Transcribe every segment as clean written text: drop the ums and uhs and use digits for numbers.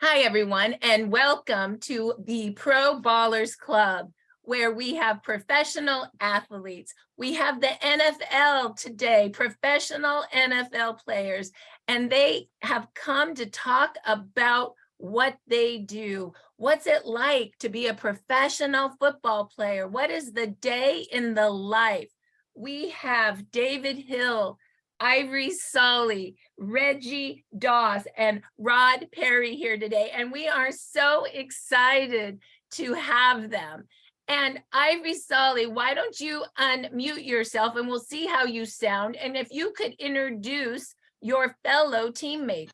Hi, everyone, and welcome to the Pro Ballers Club, where we have professional athletes. We have the NFL today, professional NFL players, and they have come to talk about what they do. What's it like to be a professional football player? What is the day in the life? We have David Hill, Ivory Sully, Reggie Dawes, and Rod Perry here today. And we are so excited to have them. And Ivory Sully, why don't you unmute yourself and we'll see how you sound. And if you could introduce your fellow teammates.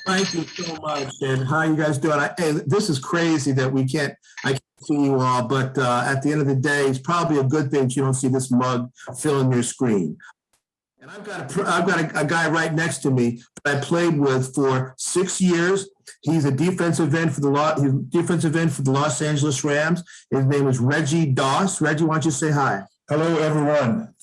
Thank you so much. And how you guys doing? This is crazy that I can't see you all, but at the end of the day, it's probably a good thing that you don't see this mug filling your screen. And I've got a guy right next to me that I played with for 6 years. He's a defensive end for the Los Angeles Rams. His name is Reggie Dawes. Reggie, why don't you say hi? Hello, everyone.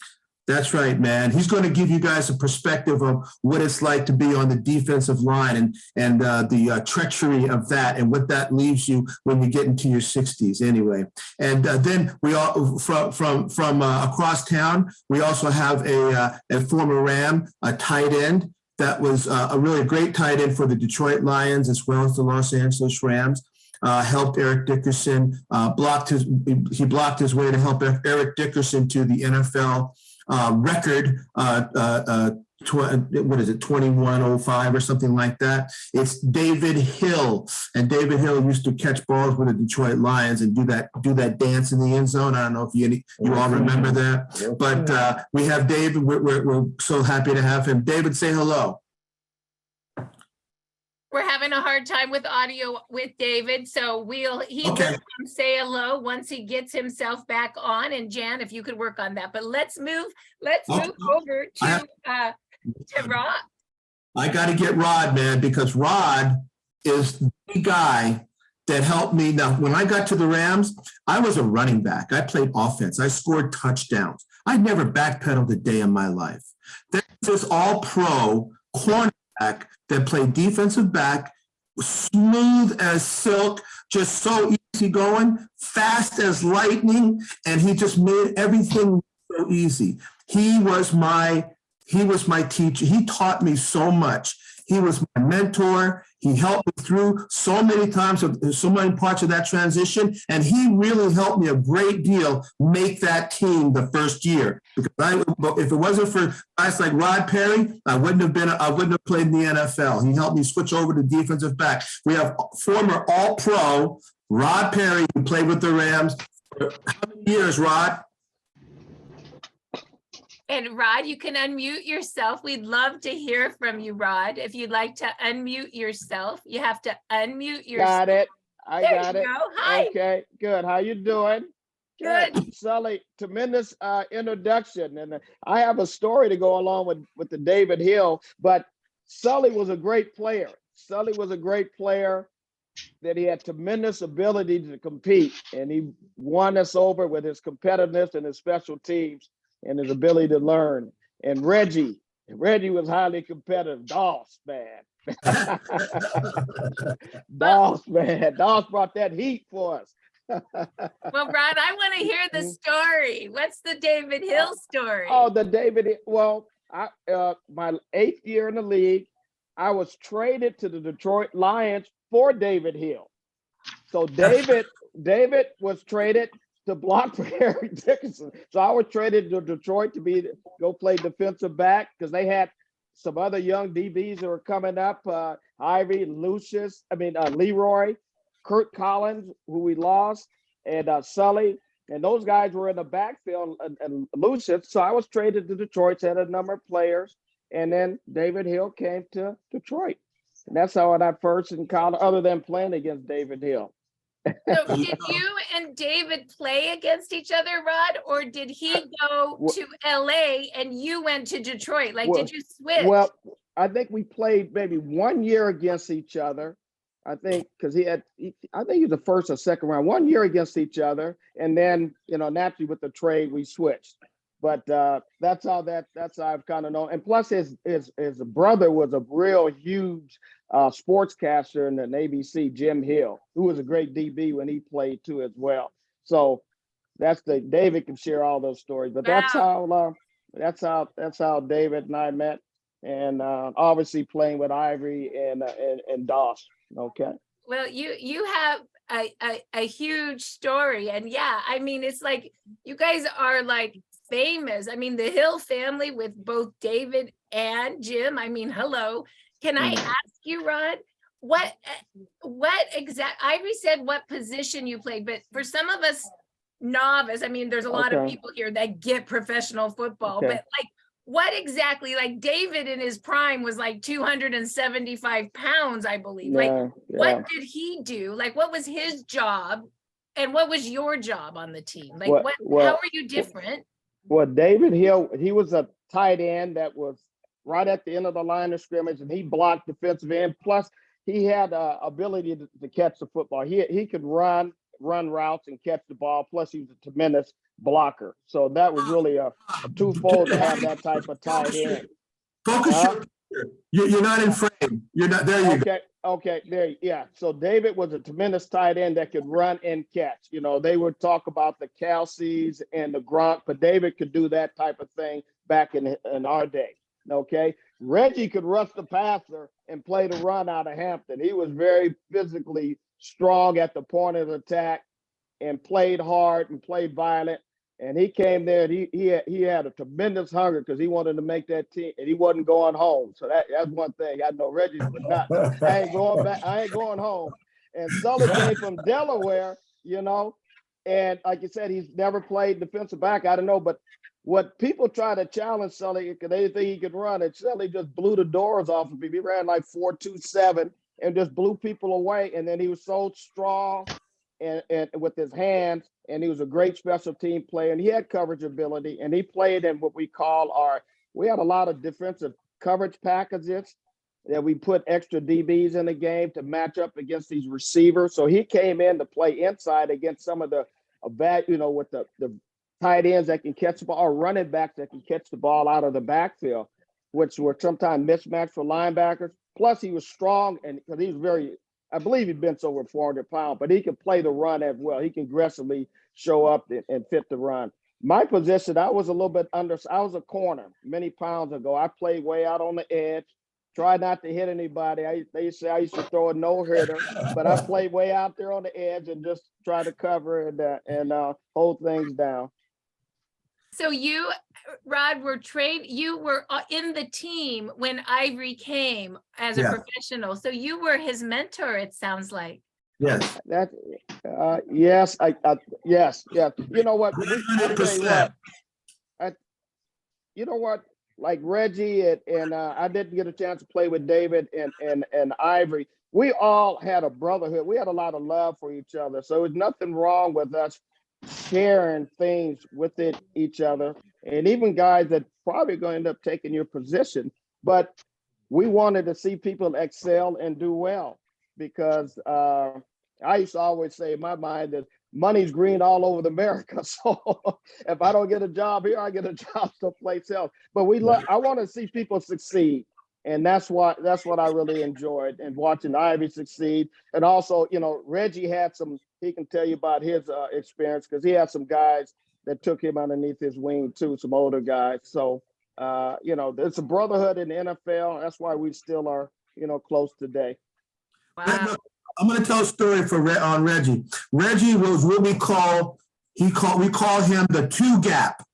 That's right, man. He's going to give you guys a perspective of what it's like to be on the defensive line and the treachery of that and what that leaves you when you get into your 60s. Anyway, and then we all from across town, we also have a former Ram, a tight end that was a really great tight end for the Detroit Lions as well as the Los Angeles Rams. Helped Eric Dickerson, blocked his way to help Eric Dickerson to the NFL record, what is it, 2105 or something like that. It's David Hill, and David Hill used to catch balls with the Detroit Lions and do that dance in the end zone. I don't know if you all remember that, but we have David. We're so happy to have him. David, say hello. We're having a hard time with audio with David, so will say hello once he gets himself back on. And Jan, if you could work on that. But let's move over to Rod. I got to get Rod, man, because Rod is the guy that helped me. Now, when I got to the Rams, I was a running back. I played offense. I scored touchdowns. I never backpedaled a day in my life. There's this all-pro cornerback that played defensive back, smooth as silk, just so easy going, fast as lightning, and he just made everything so easy. He was my teacher. He taught me so much. He was my mentor. He helped me through so many times of so many parts of that transition, and he really helped me a great deal make that team the first year. Because if it wasn't for guys like Rod Perry, I wouldn't have played in the NFL. He helped me switch over to defensive back. We have former All-Pro Rod Perry, who played with the Rams for how many years, Rod? And Rod, you can unmute yourself. We'd love to hear from you, Rod. If you'd like to unmute yourself, you have to unmute yourself. Got it. I got it. Go. Hi. Okay, good. How you doing? Good. Sully, tremendous introduction. And I have a story to go along with the David Hill, but Sully was a great player. Sully was a great player that he had tremendous ability to compete, and he won us over with his competitiveness and his special teams and his ability to learn. And Reggie was highly competitive. Dawes, man. Dawes brought that heat for us. Well, Rod, I want to hear the story. What's the David Hill story? Oh, the David. Well, my 8th year in the league, I was traded to the Detroit Lions for David Hill. So David was traded to block for Eric Dickerson. So I was traded to Detroit to go play defensive back because they had some other young DBs that were coming up, Ivory, Leroy, Kurt Collins, who we lost, and Sully. And those guys were in the backfield and Lucius. So I was traded to Detroit, had a number of players. And then David Hill came to Detroit. And that's how I first in college, other than playing against David Hill. So did you and David play against each other, Rod, or did he go to LA and you went to Detroit? Did you switch? Well, I think we played maybe 1 year against each other. I think because I think he was the first or second round, 1 year against each other. And then, naturally with the trade, we switched. But that's how I've kind of known. And plus his brother was a real huge sportscaster in an ABC, Jim Hill, who was a great DB when he played too as well. So David can share all those stories, but that's Wow. how David and I met, and obviously playing with Ivory and Doss. Okay. Well, you have a huge story, and yeah, I mean, it's like you guys are like famous. I mean, the Hill family with both David and Jim. I mean, hello. Can I ask you, Rod, what exact? Ivory said what position you played, but for some of us novice, I mean, there's a lot of Okay. people here that get professional football, Okay. but like, what exactly, like David in his prime was like 275 pounds, I believe. Like, Yeah. what did he do? Like, what was his job? And what was your job on the team? Like, What? how are you different? Well, David Hill, he was a tight end that was right at the end of the line of scrimmage, and he blocked defensive end. Plus, he had ability to catch the football. He could run routes and catch the ball. Plus, he was a tremendous blocker. So that was really a twofold to have that type of tight end. Focus you're not in frame. You're not there. You go. Okay, there, yeah. So David was a tremendous tight end that could run and catch. You know, they would talk about the Kelce's and the Gronk, but David could do that type of thing back in our day. Okay, Reggie could rush the passer and play the run out of Hampton. He was very physically strong at the point of attack and played hard and played violent. And he came there and he had a tremendous hunger because he wanted to make that team, and he wasn't going home. So that's one thing. I know Reggie was not. I ain't going back. I ain't going home. And Sully came from Delaware, you know, and like you said, he's never played defensive back. I don't know, but what people try to challenge Sully because they think he could run, and Sully just blew the doors off of him. He ran like 4.27 and just blew people away. And then he was so strong and with his hands. And he was a great special team player, and he had coverage ability, and he played in what we call we had a lot of defensive coverage packages that we put extra DBs in the game to match up against these receivers. So he came in to play inside against some of the with the tight ends that can catch the ball, or running backs that can catch the ball out of the backfield, which were sometimes mismatched for linebackers. Plus he was strong, and because he was I believe he bench over 400 pounds, but he can play the run as well. He can aggressively show up and fit the run. My position, I was a little bit I was a corner many pounds ago. I played way out on the edge, tried not to hit anybody. They say I used to throw a no-hitter, but I played way out there on the edge and just try to cover and hold things down. So you, Rod, you were in the team when Ivory came as a professional. So you were his mentor, it sounds like. Yes. Yes. Yes. You know what? You know what? Like Reggie and I didn't get a chance to play with David and Ivory. We all had a brotherhood. We had a lot of love for each other. So there's nothing wrong with us sharing things with each other, and even guys that probably going to end up taking your position. But we wanted to see people excel and do well, because I used to always say in my mind that money's green all over America. So if I don't get a job here, I get a job someplace else. But I want to see people succeed. And that's what I really enjoyed, and watching Ivy succeed. And also, you know, Reggie had he can tell you about his experience, because he had some guys that took him underneath his wing too, some older guys. So, you know, there's a brotherhood in the NFL. That's why we still are, you know, close today. Wow. I'm going to tell a story on Reggie. Reggie was what we call him the two gap.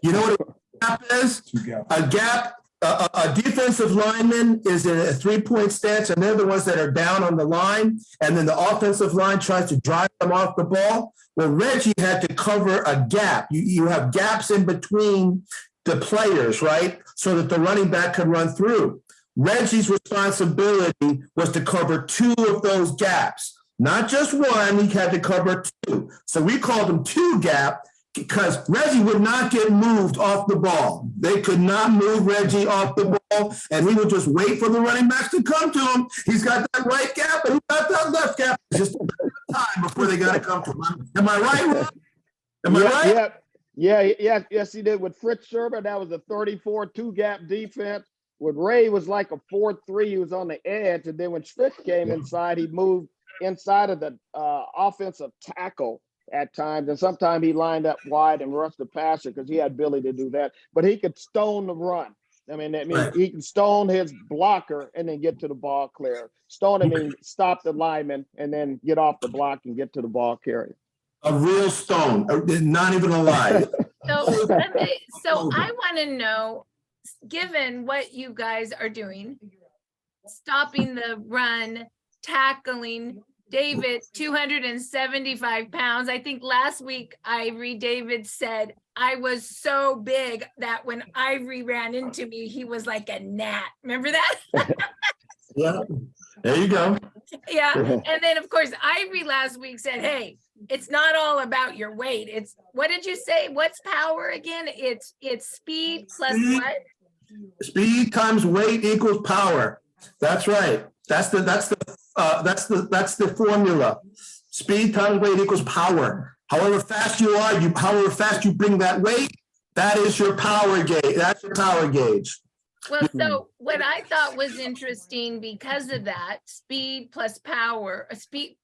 You know what a gap is? A gap. A defensive lineman is in a 3-point stance, and they're the ones that are down on the line, and then the offensive line tries to drive them off the ball. Well, Reggie had to cover a gap. You have gaps in between the players, right? So that the running back can run through. Reggie's responsibility was to cover 2 of those gaps, not just one. He had to cover 2. So we called him two gap, because Reggie would not get moved off the ball. They could not move Reggie off the ball, and he would just wait for the running backs to come to him. He's got that right gap, and he's got that left gap. It's just a matter of time before they got to come to him. Am I right, Ron? Am I right? Yes, he did with Fritz Sherman. That was a 34 two-gap defense. with Ray, it was like a 4-3. He was on the edge, and then when Strick came inside, he moved inside of the offensive tackle at times, and sometimes he lined up wide and rushed the passer because he had ability to do that. But he could stone the run. I mean, he can stone his blocker and then get to the ball clear. Stone him and stop the lineman and then get off the block and get to the ball carrier. A real stone, not even a lie. So I want to know, given what you guys are doing, stopping the run, tackling David, 275 pounds. I think last week, David said, I was so big that when Ivory ran into me, he was like a gnat. Remember that? Yeah, there you go. Yeah. And then, of course, Ivory last week said, hey, it's not all about your weight. It's, what did you say? What's power again? It's speed plus what? Speed times weight equals power. That's right. That's the formula. Speed times weight equals power. However fast you are, however fast you bring that weight, that is your power gauge. That's your power gauge. Well, so what I thought was interesting because of that, speed plus power, speed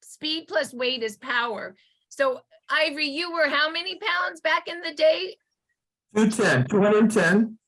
plus weight is power. So Ivory, you were how many pounds back in the day? 210.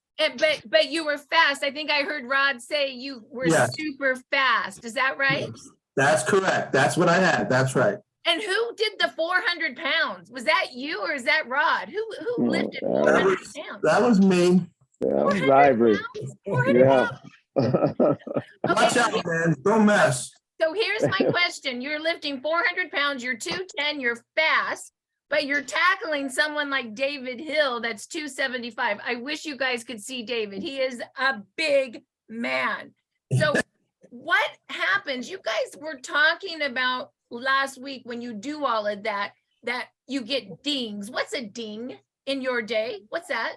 But you were fast. I think I heard Rod say you were super fast. Is that right? That's correct. That's what I had. That's right. And who did the 400 pounds? Was that you or is that Rod? Who lifted 400 pounds? That was me. Yeah, it was Ivory. Yeah. Watch out, man. Don't mess. So here's my question. You're lifting 400 pounds. You're 210. You're fast. But you're tackling someone like David Hill that's 275. I wish you guys could see David. He is a big man. So what happens? You guys were talking about last week when you do all of that you get dings. What's a ding in your day? What's that?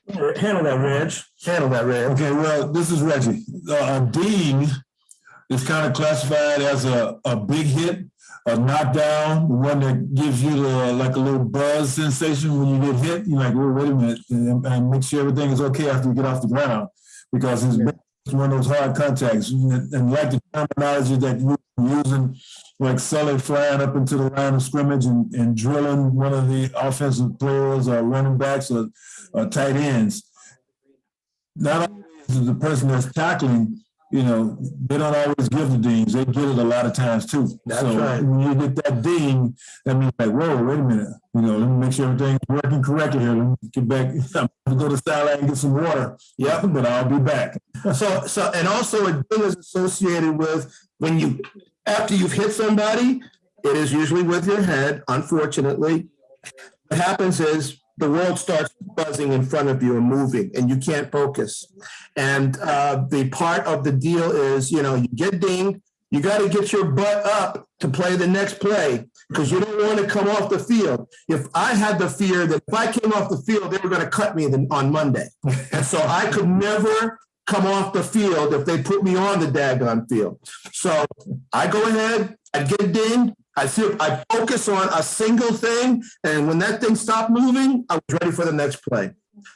Handle that, Reg. Handle that, Reg. Okay, well, this is Reggie. A ding is kind of classified as a big hit, a knockdown, one that gives you like a little buzz sensation when you get hit. You're like, well, wait a minute, and make sure everything is okay after you get off the ground, because it's one of those hard contacts. And like the terminology that you're using, like Sully flying up into the line of scrimmage and drilling one of the offensive players or running backs or tight ends. Not only is the person that's tackling, they don't always give the dings. They get it a lot of times too. That's so right. When you get that ding, that means like, whoa, wait a minute. Let me make sure everything's working correctly here. Let me get back. I'm going to go to the sideline and get some water. Yep, but I'll be back. So and also a ding is associated with after you've hit somebody, it is usually with your head, unfortunately. What happens is the world starts buzzing in front of you and moving, and you can't focus. And the part of the deal is, you get dinged, you got to get your butt up to play the next play because you don't want to come off the field. If I had the fear that if I came off the field, they were going to cut me on Monday. And so I could never come off the field if they put me on the daggone field. So I go ahead, I get dinged, I focus on a single thing, and when that thing stopped moving, I was ready for the next play.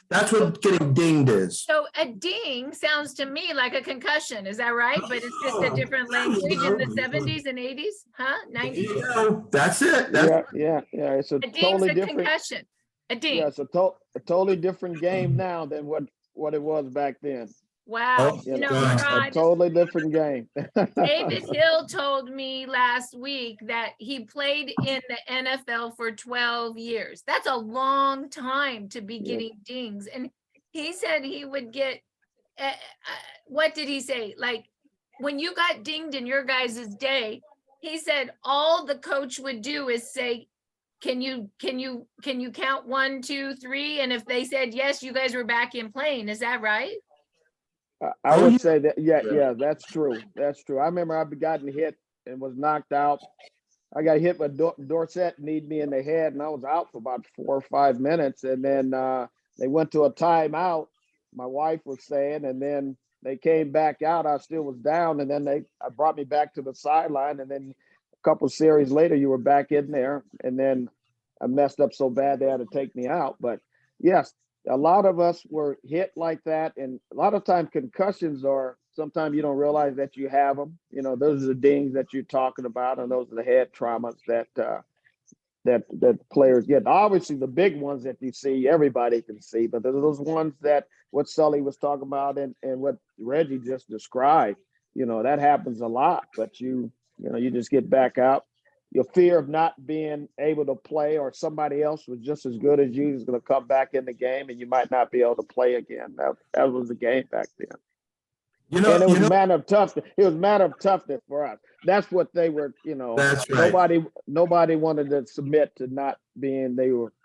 That's what getting dinged is. So a ding sounds to me like a concussion. Is that right? But it's just a different language in the 70s and 80s, huh? 90s? That's it. Yeah. It's a ding's totally a different concussion. A ding. Yeah, it's a totally different game now than what it was back then. Wow. A Rod, totally different game. David Hill told me last week that he played in the NFL for 12 years. That's a long time to be getting dings. And he said he would get, what did he say? Like when you got dinged in your guys' day, he said all the coach would do is say, can you count 1, 2, 3? And if they said yes, you guys were back in playing. Is that right? I would say that, yeah, that's true. That's true. I remember I've gotten hit and was knocked out. I got hit with Dorsett, kneed me in the head, and I was out for about 4 or 5 minutes. And then they went to a timeout, my wife was saying, and then they came back out. I still was down, and then they brought me back to the sideline. And then a couple of series later, you were back in there. And then I messed up so bad they had to take me out. But yes, a lot of us were hit like that, and a lot of times concussions are, sometimes you don't realize that you have them. You know, those are the dings that you're talking about, and those are the head traumas that that players get. Obviously, the big ones that you see, everybody can see, but there's those ones that what Sully was talking about and what Reggie just described. You know, that happens a lot, but you know, you just get back out. Your fear of not being able to play, or somebody else was just as good as you is going to come back in the game, and you might not be able to play again. That was the game back then. You know, And it was a matter of toughness. It was a matter of toughness for us. That's what they were. You know, that's right. Nobody wanted to submit to not being.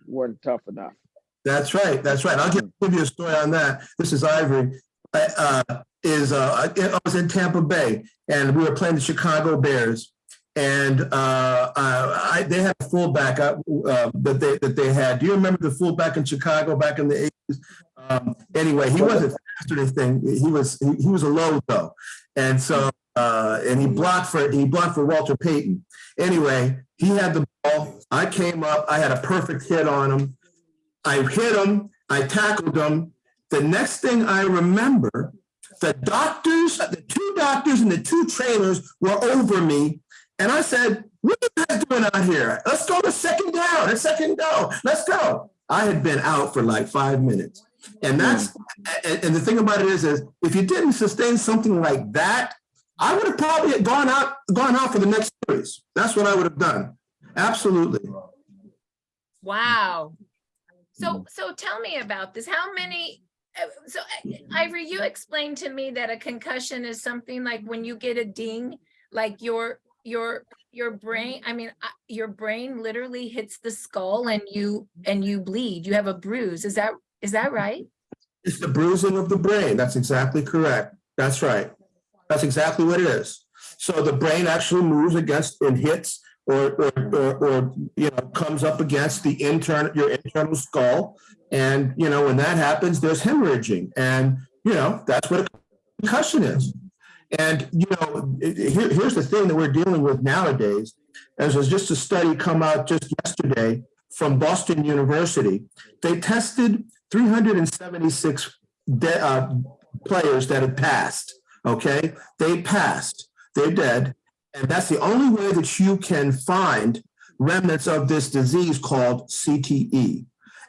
Weren't tough enough. That's right. That's right. I'll give you a story on that. This is Ivory. I was in Tampa Bay, and we were playing the Chicago Bears. And they had a fullback that they had. Do you remember the fullback in Chicago back in the 80s? Anyway, he wasn't fast or anything. He was a low though, and so and he blocked for Walter Payton. Anyway, he had the ball. I came up. I had a perfect hit on him. I hit him. I tackled him. The next thing I remember, the two doctors and the two trainers were over me. And I said, what are you guys doing out here? Let's go to second down. Let's go. I had been out for like 5 minutes. And and the thing about it is if you didn't sustain something like that, I would have probably gone out for the next series. That's what I would have done. Absolutely. Wow. So tell me about this. How many, so Ivory, you explained to me that a concussion is something like when you get a ding, like your brain, your brain literally hits the skull and you bleed. You have a bruise. Is that right? It's the bruising of the brain. That's exactly correct. That's right. That's exactly what it is. So the brain actually moves against and hits or comes up against your internal skull. And when that happens, there's hemorrhaging. And that's what a concussion is. And here's the thing that we're dealing with nowadays. As was just a study come out just yesterday from Boston University. They tested 376 players that had passed. Okay, they passed. They're dead, and that's the only way that you can find remnants of this disease called CTE.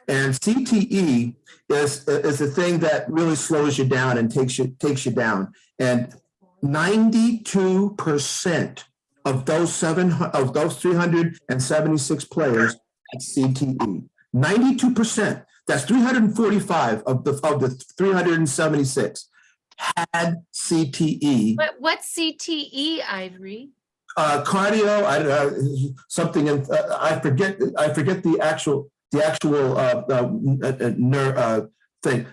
And CTE is the thing that really slows you down and takes you down. And 92% of those 376 players had CTE. 92%. That's 345 of the 376 had CTE. But what's CTE, Ivory? Cardio. Something. I forget the actual thing.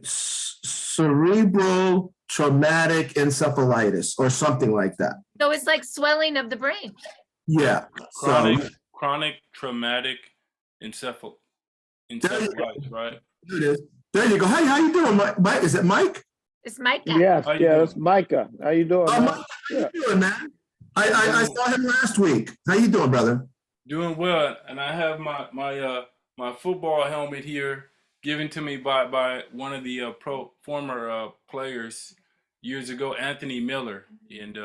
Cerebral traumatic encephalitis or something like that. So it's like swelling of the brain. Yeah. Chronic traumatic encephalitis, right? It is. There you go. Hey, how you doing, Mike? Is it Mike? It's Micah. Yes, it's Micah. How you doing? Mike, how you doing, man? I saw him last week. How you doing, brother? Doing well, and I have my football helmet here, given to me by one of the former players years ago, Anthony Miller, and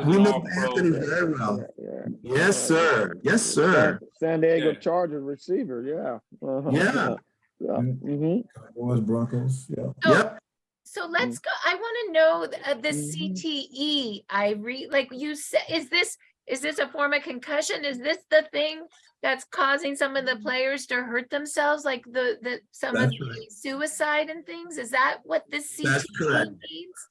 we know Anthony very well. Yes, sir. Yes, sir. San Diego Chargers receiver. Yeah. Yeah. Mm-hmm. Broncos. Yeah. So let's go. I want to know the CTE, Ivory. Like you said, is this a form of concussion? Is this the thing that's causing some of the players to hurt themselves, like some of the suicide and things? Is that what this CTE means?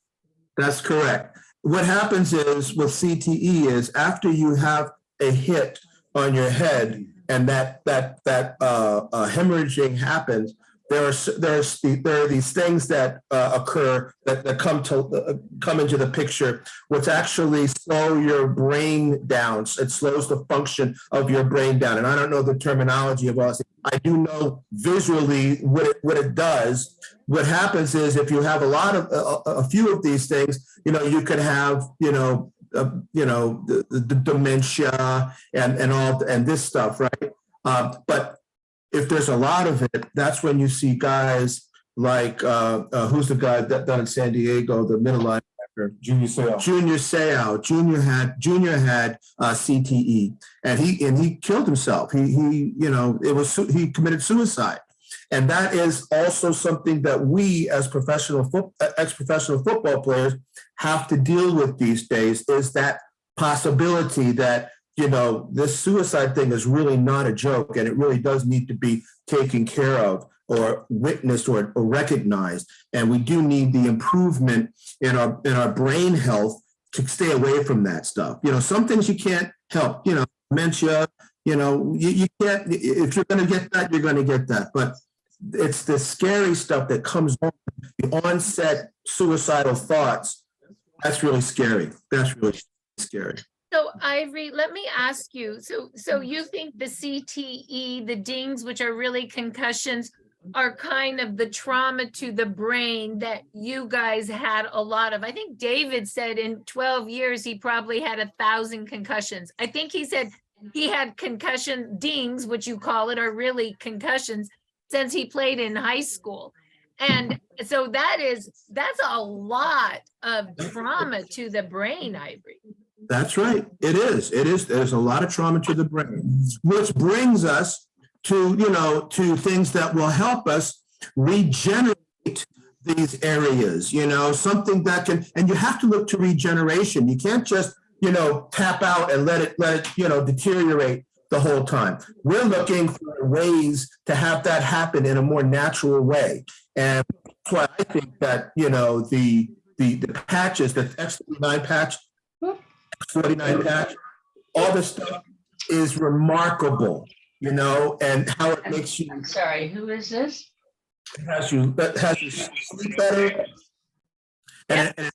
That's correct. What happens is with CTE is after you have a hit on your head and that hemorrhaging happens, there are these things that occur that come into the picture, which actually slow your brain down. It slows the function of your brain down. And I don't know the terminology of all this. I do know visually what it does. What happens is if you have a few of these things, you could have the dementia and all and this stuff, right? But if there's a lot of it, that's when you see guys like, who's the guy that done in San Diego, the middle linebacker? Junior Seau. Junior Seau. Junior had CTE, and he killed himself. He committed suicide, and that is also something that we as ex-professional football players have to deal with these days. Is that possibility that this suicide thing is really not a joke, and it really does need to be taken care of, or witnessed, or recognized. And we do need the improvement in our brain health to stay away from that stuff. Some things you can't help, dementia, you can't, if you're going to get that, you're going to get that. But it's the scary stuff that comes on, the onset suicidal thoughts. That's really scary. That's really scary. So Ivory, let me ask you, so you think the CTE, the dings, which are really concussions, are kind of the trauma to the brain that you guys had a lot of? I think David said in 12 years, he probably had 1,000 concussions. I think he said he had concussion dings, which you call it, are really concussions, since he played in high school. And so that's a lot of trauma to the brain, Ivory. That's right. It is. There's a lot of trauma to the brain, which brings us to things that will help us regenerate these areas, something that can, and you have to look to regeneration. You can't just, tap out and let it, deteriorate the whole time. We're looking for ways to have that happen in a more natural way. And that's why I think that, the patches, the X39 patch, X49 patch, all this stuff is remarkable, and how it makes you. I'm sorry, who is this? It has you sleep better, and it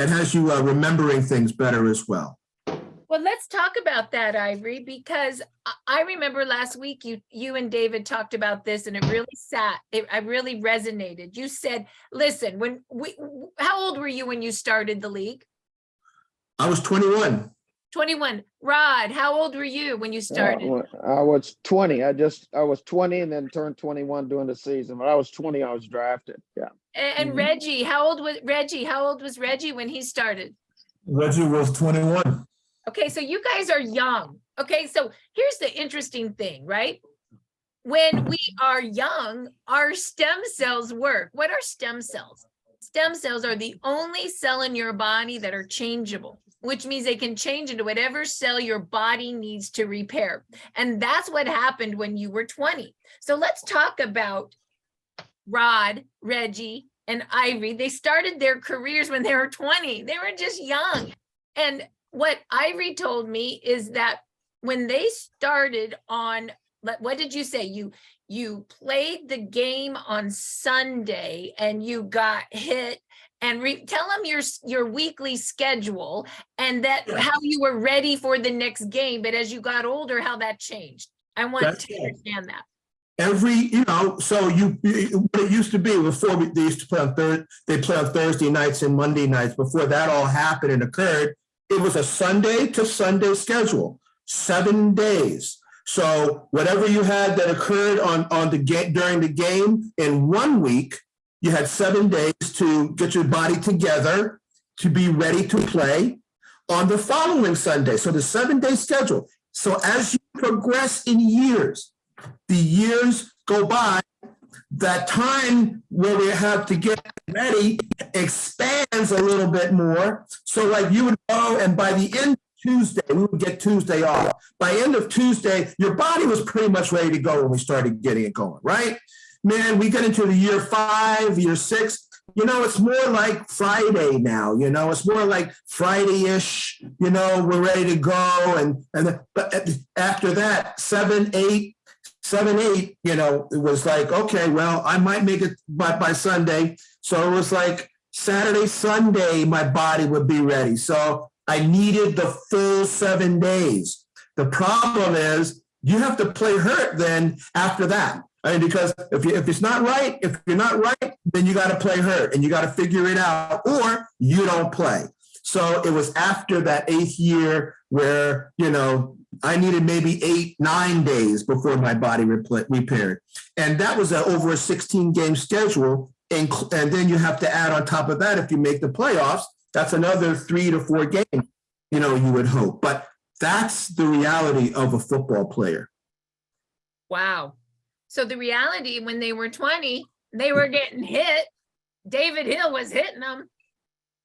has you remembering things better as well. Well, let's talk about that, Ivory, because I remember last week you and David talked about this, and it really I really resonated. You said, listen, how old were you when you started the league? I was 21. 21. Rod, how old were you when you started? I was 20. I was 20 and then turned 21 during the season. When I was 20, I was drafted. Yeah. And Reggie, how old was Reggie when he started? Reggie was 21. Okay, so you guys are young. Okay, so here's the interesting thing, right? When we are young, our stem cells work. What are stem cells? Stem cells are the only cell in your body that are changeable, which means they can change into whatever cell your body needs to repair. And that's what happened when you were 20. So let's talk about Rod, Reggie, and Ivory. They started their careers when they were 20. They were just young. And what Ivory told me is that when they started on, what did you say? You played the game on Sunday and you got hit, and tell them your weekly schedule and that how you were ready for the next game. But as you got older, how that changed. I want to understand that. So what it used to be before they used to play on Thursday nights and Monday nights. Before that all happened and occurred, it was a Sunday to Sunday schedule, 7 days. So whatever you had that occurred on the game during the game in 1 week, you had 7 days to get your body together to be ready to play on the following Sunday. So the 7-day schedule. So as you progress in years, the years go by, that time where we have to get ready expands a little bit more. So like you would go, and by the end of Tuesday, we would get Tuesday off. By end of Tuesday, your body was pretty much ready to go when we started getting it going, right? Man, we get into the year 5, year 6, it's more like Friday now, it's more like Friday-ish, we're ready to go. But after that, 7, 8, it was like, okay, well, I might make it by Sunday. So it was like Saturday, Sunday, my body would be ready. So I needed the full 7 days. The problem is you have to play hurt then after that. Because if it's not right, if you're not right, then you got to play hurt and you got to figure it out, or you don't play. So it was after that 8th year where, I needed maybe 8, 9 days before my body repaired. And that was over a 16-game schedule. And then you have to add on top of that, if you make the playoffs, that's another 3 to 4 games, you would hope. But that's the reality of a football player. Wow. So the reality, when they were 20, they were getting hit. David Hill was hitting them,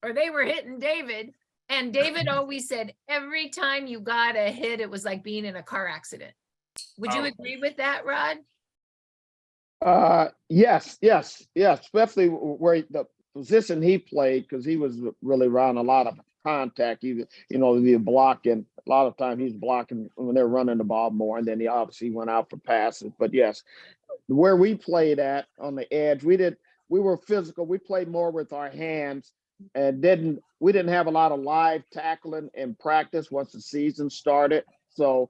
or they were hitting David. And David always said, every time you got a hit, it was like being in a car accident. Would you agree with that, Rod? Yes. Especially where the position he played, because he was really around a lot of contact. The blocking. A lot of times he's blocking when they're running the ball more, and then he obviously went out for passes. But yes, where we played at on the edge, we were physical. We played more with our hands, and we didn't have a lot of live tackling in practice once the season started. So,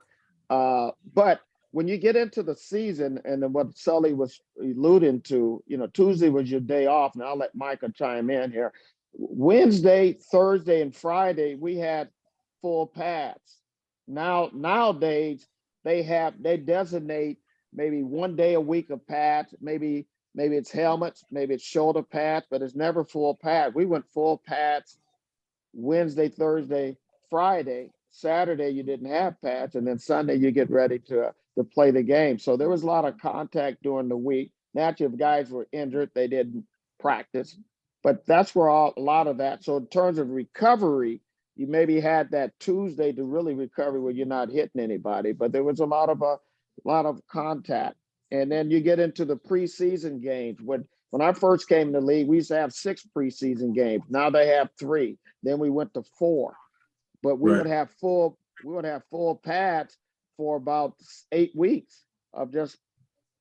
but when you get into the season, and then what Sully was alluding to, Tuesday was your day off. Now I'll let Micah chime in here. Wednesday, Thursday, and Friday, we had full pads. Nowadays, they designate maybe 1 day a week of pads, maybe it's helmets, maybe it's shoulder pads, but it's never full pad. We went full pads Wednesday, Thursday, Friday. Saturday, you didn't have pads, and then Sunday you get ready to play the game. So there was a lot of contact during the week. Naturally, if guys were injured, they didn't practice, but that's where a lot of that. So in terms of recovery, you maybe had that Tuesday to really recover where you're not hitting anybody, but there was a lot of contact. And then you get into the preseason games. When I first came in the league, we used to have 6 preseason games. Now they have 3. Then we went to 4. But we would have full pads for about 8 weeks of just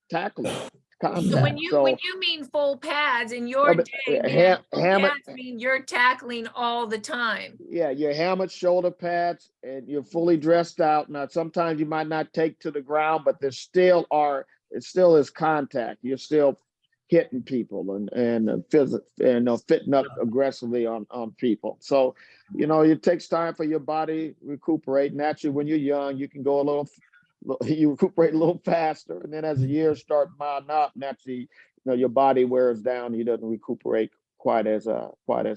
tackling contact. So when you mean full pads in your day, pads mean you're tackling all the time. Yeah, your helmet, shoulder pads, and you're fully dressed out. Now sometimes you might not take to the ground, but it still is contact. You're still hitting people and fitting up aggressively on people. So, it takes time for your body to recuperate. Naturally, when you're young, you can go you recuperate a little faster. And then as the years start mounting up, naturally, your body wears down. You doesn't recuperate quite as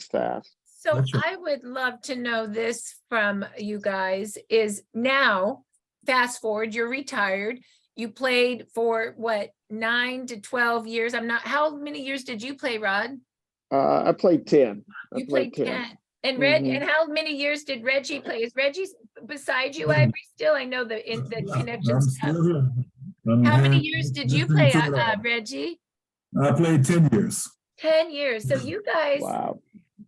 fast. So I would love to know this from you guys is now, fast forward, you're retired. You played for 9 to 12 years. How many years did you play, Rod? I played 10. You played 10. And and how many years did Reggie play? Is Reggie beside you, Ivory, still? I know the connections. How many years did you play, Reggie? I played 10 years. 10 years. So you guys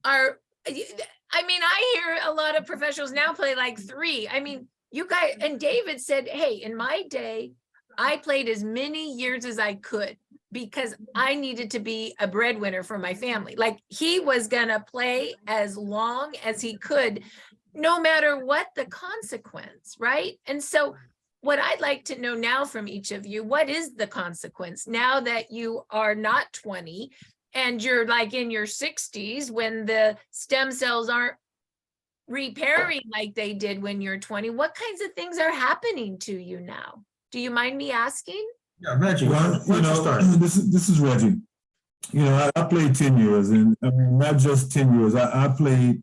are, I hear a lot of professionals now play like 3. You guys, and David said, hey, in my day, I played as many years as I could because I needed to be a breadwinner for my family. Like he was gonna play as long as he could, no matter what the consequence, right? And so what I'd like to know now from each of you, what is the consequence now that you are not 20 and you're like in your 60s when the stem cells aren't repairing like they did when you're 20? What kinds of things are happening to you now? Do you mind me asking? Yeah, Reggie, this is Reggie. I played 10 years, and not just 10 years. I played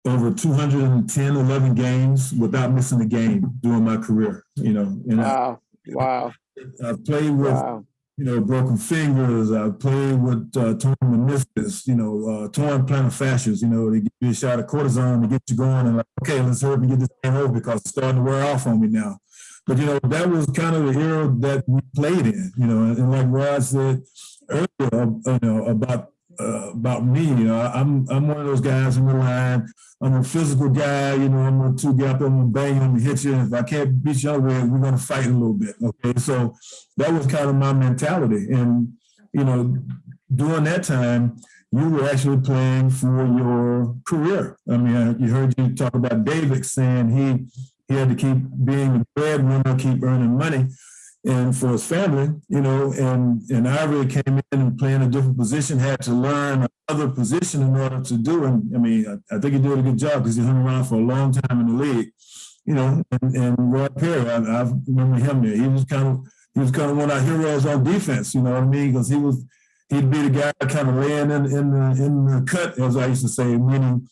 over 210, 11 games without missing a game during my career. Wow. I played with broken fingers. I played with torn meniscus, torn plantar fascias. They give you a shot of cortisone to get you going, and like, okay, let's hurry up and get this game over because it's starting to wear off on me now. But that was kind of the era that we played in. And like Rod said earlier, about me, I'm one of those guys in the line. I'm a physical guy. I'm going to get up, I'm going to bang you, I'm going to hit you. And if I can't beat you over, we're going to fight a little bit. Okay, so that was kind of my mentality. And during that time, you were actually playing for your career. You heard you talk about David saying he had to keep being a breadwinner, keep earning money. and for his family, and Ivory came in and playing a different position, had to learn another position in order to do. And I mean, I think he did a good job because he hung around for a long time in the league, and Rod Perry, I remember him there. He was kind of one of our heroes on defense, you know what I mean? Because he'd be the guy kind of laying in the cut, as I used to say, meaning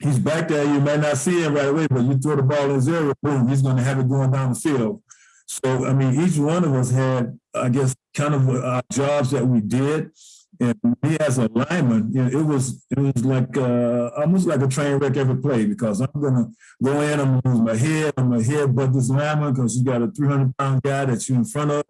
he's back there, you may not see him right away, but you throw the ball in his area, boom, he's going to have it going down the field. So, I mean, each one of us had, I guess, kind of our jobs that we did. And me as a lineman, it was like almost like a train wreck every play, because I'm going to go in, I'm going to use my head, I'm going to headbutt this lineman because you got a 300-pound guy that you're in front of.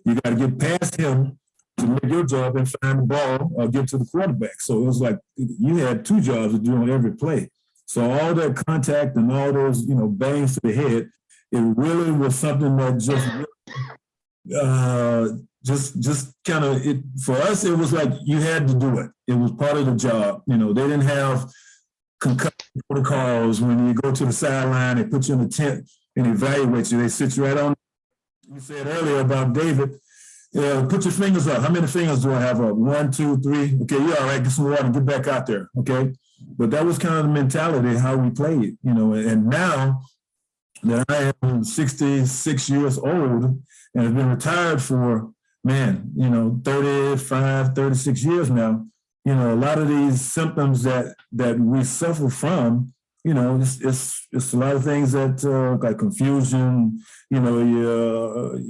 You got to get past him to make your job and find the ball or get to the quarterback. So it was like you had two jobs to do on every play. So all that contact and all those, bangs to the head, it really was something that just kind of, for us, it was like you had to do it. It was part of the job. They didn't have concussion protocols. When you go to the sideline, they put you in a tent and evaluate you. They sit you right on. You said earlier about David. Put your fingers up. How many fingers do I have up? 1, 2, 3. Okay, you're all right. Get some water and get back out there. Okay. But that was kind of the mentality, how we played, and now that I am 66 years old and have been retired for, 35, 36 years now, a lot of these symptoms that we suffer from, it's a lot of things that like confusion, your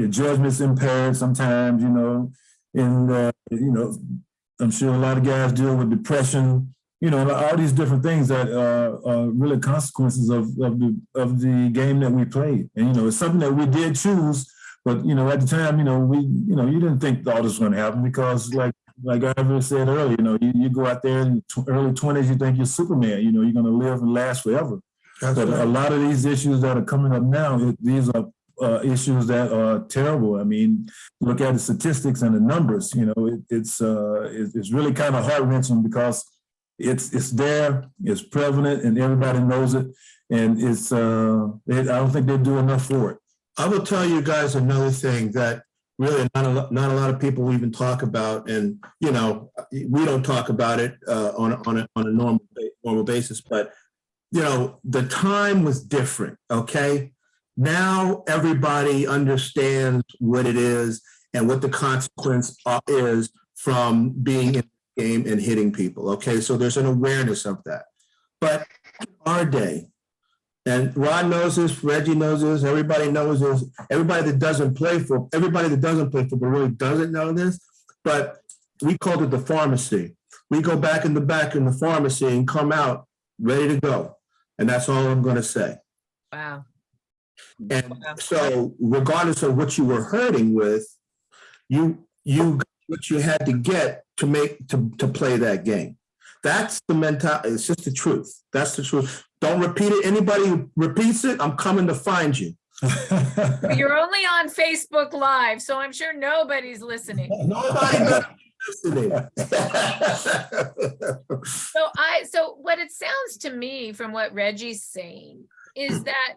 judgment's impaired sometimes, and, I'm sure a lot of guys deal with depression, all these different things that are really consequences of the game that we played. And, it's something that we did choose, but, at the time, you didn't think all this was going to happen because like I said earlier, you go out there in the early 20s, you think you're Superman, you're going to live and last forever. But a lot of these issues that are coming up now, these are issues that are terrible. I mean, look at the statistics and the numbers, it's really kind of heart-wrenching because it's there, it's prevalent, and everybody knows it. And I don't think they do enough for it. I will tell you guys another thing that really not a lot of people even talk about, and we don't talk about it on a normal basis. But the time was different. Okay, now everybody understands what it is and what the consequence is from being in the game and hitting people. Okay, so there's an awareness of that. But in our day, and Rod knows this, Reggie knows this, everybody knows this, everybody that doesn't play football really doesn't know this, but we called it the pharmacy. We go back in the pharmacy and come out ready to go. And that's all I'm going to say. Wow. And so regardless of what you were hurting with, you got what you had to get to play that game. That's the mentality. It's just the truth. That's the truth. Don't repeat it. Anybody who repeats it, I'm coming to find you. You're only on Facebook Live, so I'm sure nobody's listening. Nobody's listening. So what it sounds to me from what Reggie's saying is that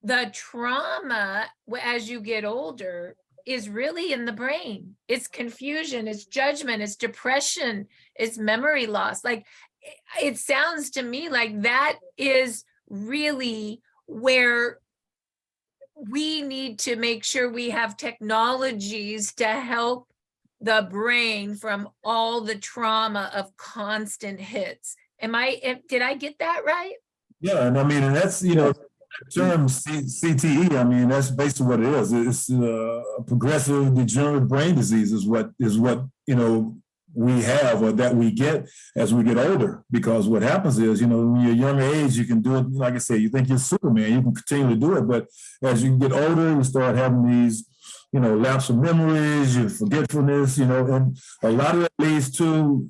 the trauma as you get older is really in the brain. It's confusion, it's judgment, it's depression, it's memory loss. Like, it sounds to me like that is really where we need to make sure we have technologies to help the brain from all the trauma of constant hits. Did I get that right? Yeah, and I mean, and that's, term CTE, I mean, that's basically what it is. It's a progressive degenerative brain disease is what we have, or that we get as we get older. Because what happens is, when you're younger age, you can do it, like I said, you think you're Superman, you can continue to do it. But as you get older, you start having these, lapse of memories, your forgetfulness, and a lot of it leads to,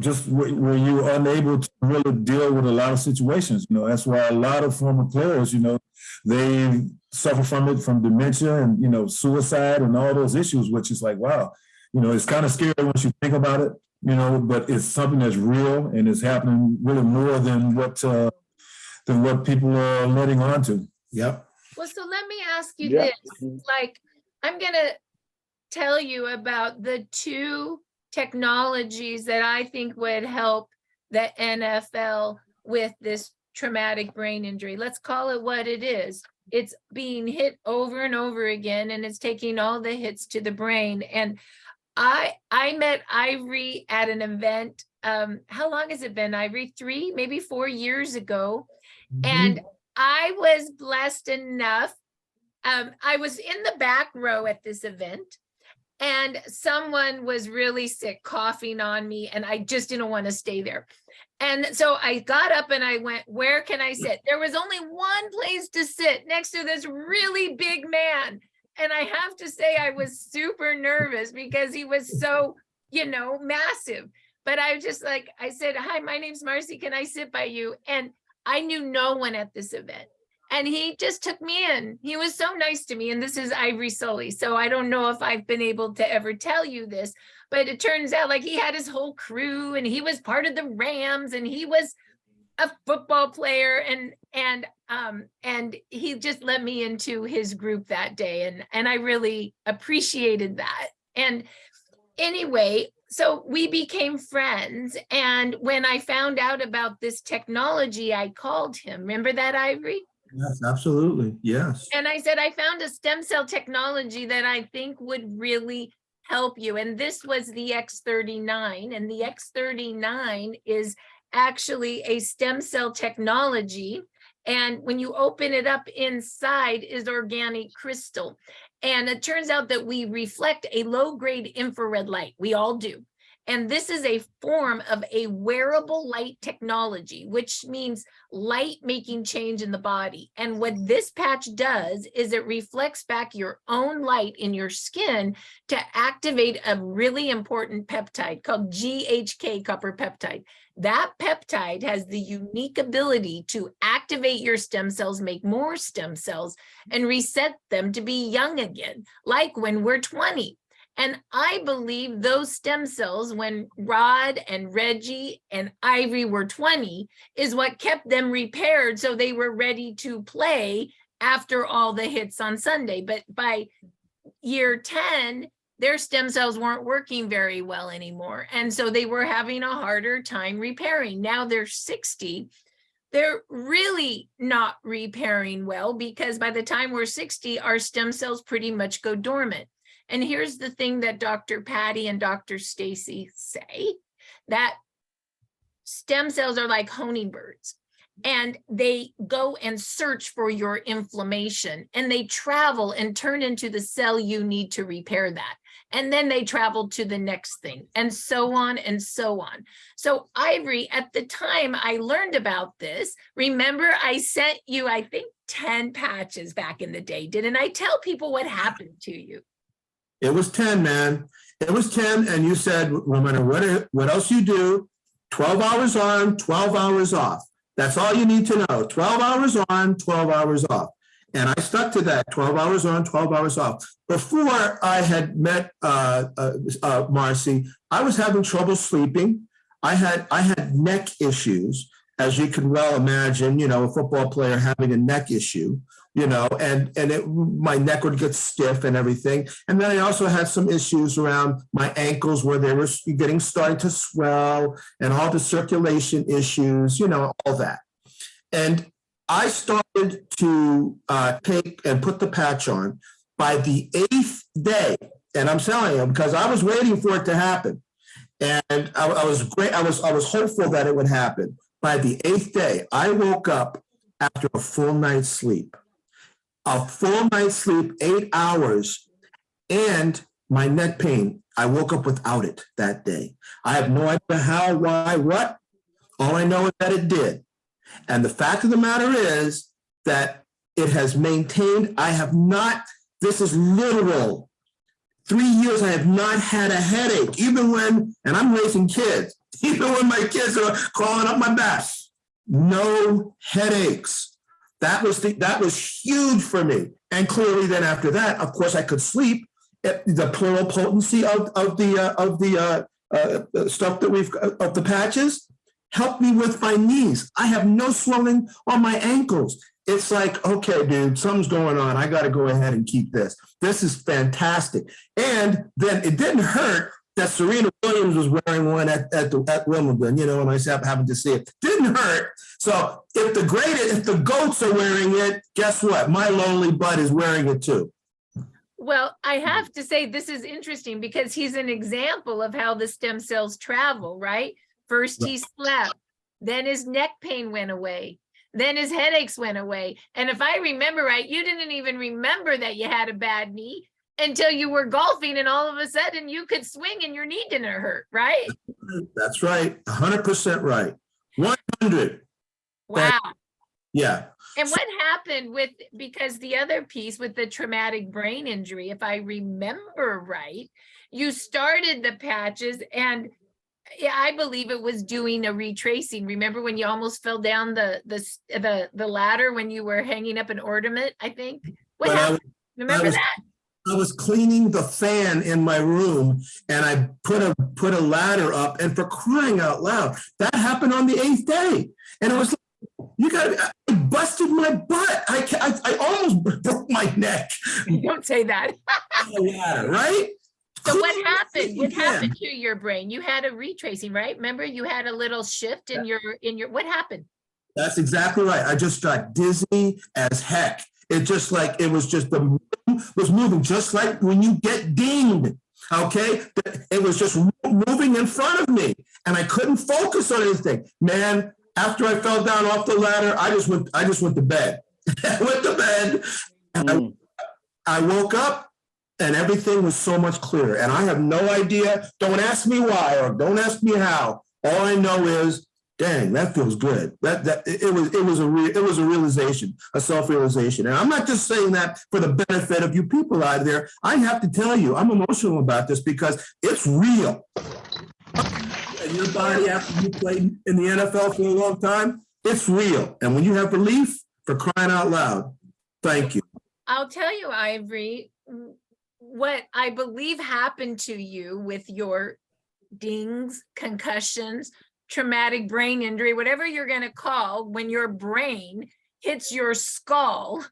just where you're unable to really deal with a lot of situations. That's why a lot of former players, they suffer from dementia and, suicide and all those issues, which is like, wow, it's kind of scary once you think about it, but it's something that's real and it's happening really more than what people are letting on to. Yep. Well, so let me ask you Yeah. this, like, I'm gonna tell you about the two technologies that I think would help the NFL with this traumatic brain injury. Let's call it what it is. It's being hit over and over again, and it's taking all the hits to the brain. And I met Ivory at an event. How long has it been, Ivory? 3, maybe 4 years ago. And I was blessed enough. I was in the back row at this event, and someone was really sick, coughing on me, and I just didn't want to stay there. And so I got up and I went, where can I sit? There was only one place to sit, next to this really big man. And I have to say, I was super nervous because he was so, massive. But I was just like, I said, hi, my name's Marci. Can I sit by you? And I knew no one at this event. And he just took me in. He was so nice to me. And this is Ivory Sully. So I don't know if I've been able to ever tell you this, but it turns out like he had his whole crew and he was part of the Rams and he was a football player and he just let me into his group that day. And I really appreciated that. And anyway, so we became friends. And when I found out about this technology, I called him. Remember that, Ivory? Yes, absolutely. Yes. And I said, I found a stem cell technology that I think would really help you. And this was the X39. And the X39 is actually a stem cell technology. And when you open it up, inside is organic crystal. And it turns out that we reflect a low-grade infrared light. We all do. And this is a form of a wearable light technology, which means light making change in the body. And what this patch does is it reflects back your own light in your skin to activate a really important peptide called GHK copper peptide. That peptide has the unique ability to activate your stem cells, make more stem cells, and reset them to be young again, like when we're 20. And I believe those stem cells, when Rod and Reggie and Ivory were 20, is what kept them repaired so they were ready to play after all the hits on Sunday. But by year 10, their stem cells weren't working very well anymore. And so they were having a harder time repairing. Now they're 60. They're really not repairing well because by the time we're 60, our stem cells pretty much go dormant. And here's the thing that Dr. Patty and Dr. Stacy say, that stem cells are like honing birds, and they go and search for your inflammation, and they travel and turn into the cell you need to repair that. And then they travel to the next thing, and so on and so on. So Ivory, at the time I learned about this, remember I sent you, I think, 10 patches back in the day. Didn't I tell people what happened to you? It was 10, man. It was 10. And you said, no matter what else you do, 12 hours on, 12 hours off. That's all you need to know. 12 hours on, 12 hours off. And I stuck to that, 12 hours on, 12 hours off. Before I had met Marci, I was having trouble sleeping. I had neck issues, as you can well imagine, a football player having a neck issue. My neck would get stiff and everything. And then I also had some issues around my ankles where they were starting to swell and all the circulation issues, all that. And I started to take and put the patch on by the 8th day. And I'm telling you, because I was waiting for it to happen. And I was great. I was hopeful that it would happen. By the 8th day, I woke up after a full night's sleep. A full night's sleep, 8 hours, and my neck pain, I woke up without it that day. I have no idea how, why, what. All I know is that it did. And the fact of the matter is that it has maintained. This is literal. 3 years, I have not had a headache, even when, and I'm raising kids, even when my kids are crawling up my back. No headaches. That was huge for me. And clearly then after that, of course, I could sleep. The pleural potency of the stuff of the patches helped me with my knees. I have no swelling on my ankles. it's like, okay, dude, something's going on. I got to go ahead and keep this. This is fantastic. And then it didn't hurt that Serena Williams was wearing one at Wimbledon, you know, and I happened to see it. Didn't hurt. So if the GOATs are wearing it, guess what? My lonely butt is wearing it too. Well, I have to say this is interesting because he's an example of how the stem cells travel, right? First he slept, then his neck pain went away, then his headaches went away. And if I remember right, you didn't even remember that you had a bad knee until you were golfing and all of a sudden you could swing and your knee didn't hurt, right? That's right. 100% right. 100. Wow. Yeah. And what happened because the other piece with the traumatic brain injury, if I remember right, you started the patches and I believe it was doing a retracing. Remember when you almost fell down the ladder when you were hanging up an ornament, I think? What happened? Remember that? I was cleaning the fan in my room and I put a ladder up, and for crying out loud, that happened on the 8th day. And it was like, I busted my butt. I almost broke my neck. Don't say that. On the ladder, right? So what happened? What happened to your brain? You had a retracing, right? Remember you had a little shift in your, what happened? That's exactly right. I just got dizzy as heck. It just like, it was just, the room was moving just like when you get dinged, okay? It was just moving in front of me and I couldn't focus on anything. Man, after I fell down off the ladder, I just went to bed. I went to bed and I woke up and everything was so much clearer. And I have no idea. Don't ask me why or don't ask me how. All I know is, dang, that feels good. It was a realization, a self-realization. And I'm not just saying that for the benefit of you people out there. I have to tell you, I'm emotional about this because it's real. And your body, after you played in the NFL for a long time, it's real. And when you have relief, for crying out loud, thank you. I'll tell you, Ivory, what I believe happened to you with your dings, concussions, traumatic brain injury, whatever you're going to call, when your brain hits your skull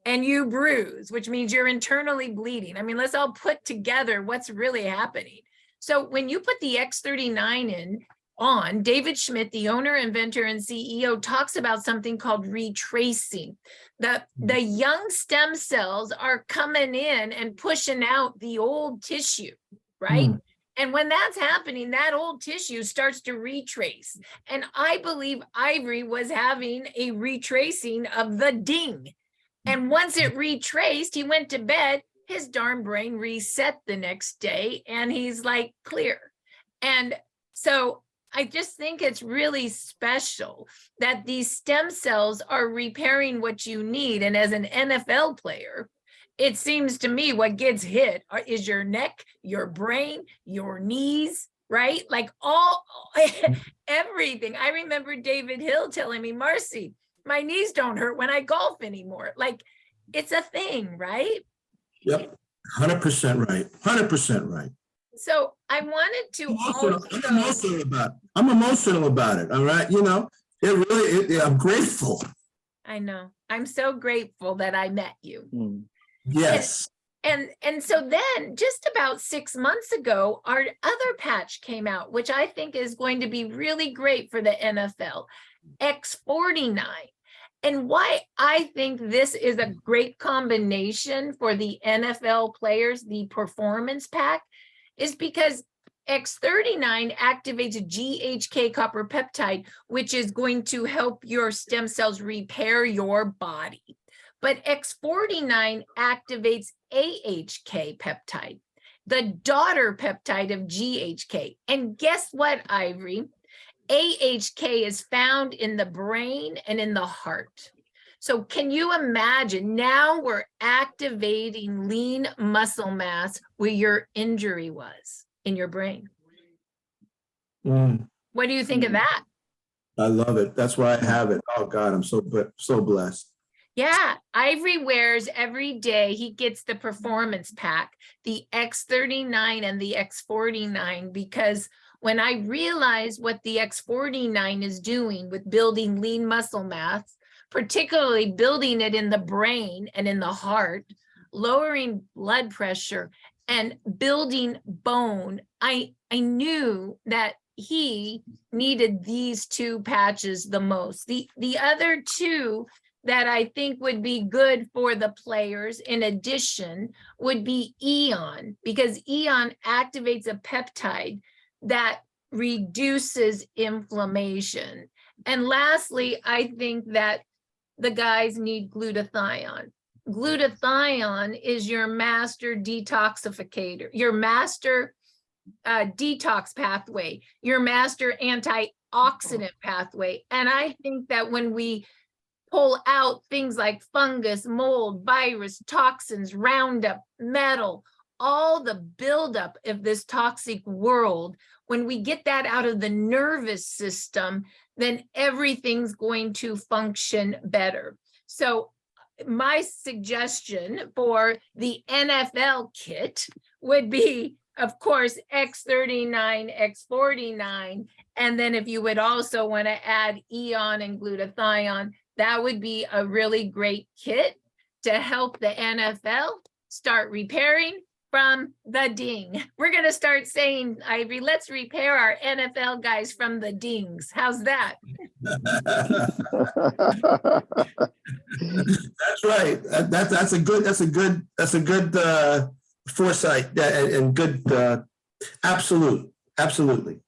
and you bruise, which means you're internally bleeding. I mean, let's all put together what's really happening. So when you put the X39 on, David Schmidt, the owner, inventor, and CEO, talks about something called retracing. The young stem cells are coming in and pushing out the old tissue, right? And when that's happening, that old tissue starts to retrace. And I believe Ivory was having a retracing of the ding. And once it retraced, he went to bed, his darn brain reset the next day, and he's like clear. And so I just think it's really special that these stem cells are repairing what you need. And as an NFL player, it seems to me what gets hit is your neck, your brain, your knees, right? Like everything. I remember David Hill telling me, Marci, my knees don't hurt when I golf anymore. Like it's a thing, right? Yep, 100% right. 100% right. So I wanted to I'm emotional about it. All right. You know, I'm grateful. I know. I'm so grateful that I met you. Yes. And so then just about 6 months ago, our other patch came out, which I think is going to be really great for the NFL, X39. And why I think this is a great combination for the NFL players, the performance pack, is because X39 activates a GHK copper peptide, which is going to help your stem cells repair your body. But X49 activates AHK peptide, the daughter peptide of GHK. And guess what, Ivory? AHK is found in the brain and in the heart. So can you imagine now we're activating lean muscle mass where your injury was in your brain? What do you think of that? I love it. That's why I have it. Oh God, I'm so blessed. Yeah, Ivory wears every day. He gets the performance pack, the X39 and the X49, because when I realized what the X49 is doing with building lean muscle mass, particularly building it in the brain and in the heart, lowering blood pressure and building bone. I knew that he needed these two patches the most. The other two that I think would be good for the players in addition would be Aeon, because Aeon activates a peptide that reduces inflammation. And lastly, I think that the guys need glutathione. Glutathione is your master detoxificator, your master detox pathway, your master antioxidant pathway. And I think that when we pull out things like fungus, mold, virus, toxins, Roundup, metal, all the buildup of this toxic world, when we get that out of the nervous system, then everything's going to function better. So my suggestion for the NFL kit would be, of course, X39, X49. And then if you would also want to add Aeon and glutathione, that would be a really great kit to help the NFL start repairing from the ding. We're going to start saying, Ivory, let's repair our NFL guys from the dings. How's that? That's right. That's a good foresight and good absolutely. Absolutely.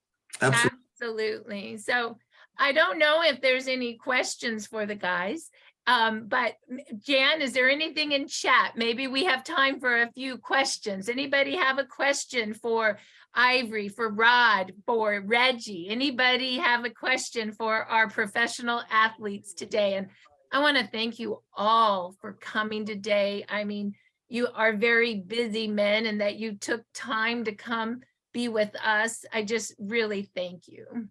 So I don't know if there's any questions for the guys. But Jan, is there anything in chat? Maybe we have time for a few questions. Anybody have a question for Ivory, for Rod, for Reggie? Anybody have a question for our professional athletes today? And I want to thank you all for coming today. I mean, you are very busy men, and that you took time to come be with us. I just really thank you.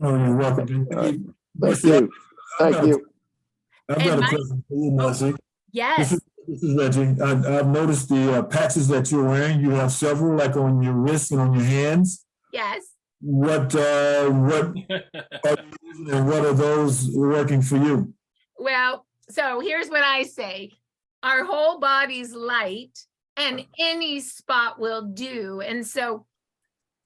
Oh, you're welcome. Thank you. Thank you. I've got a question for you, Marci. Yes. This is Reggie. I've noticed the patches that you're wearing. You have several, like on your wrists and on your hands. Yes. What are you using, and what are those working for you? Well, so here's what I say. Our whole body's light, and any spot will do. And so,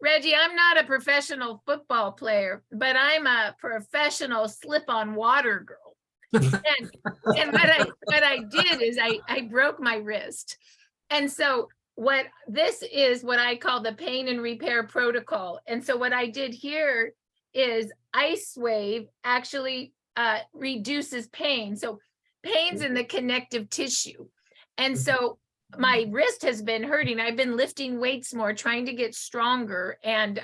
Reggie, I'm not a professional football player, but I'm a professional slip-on water girl. And what I did is I broke my wrist. And so what this is what I call the pain and repair protocol. And so what I did here is Ice Wave actually reduces pain. So pain's in the connective tissue. And so my wrist has been hurting. I've been lifting weights more, trying to get stronger. And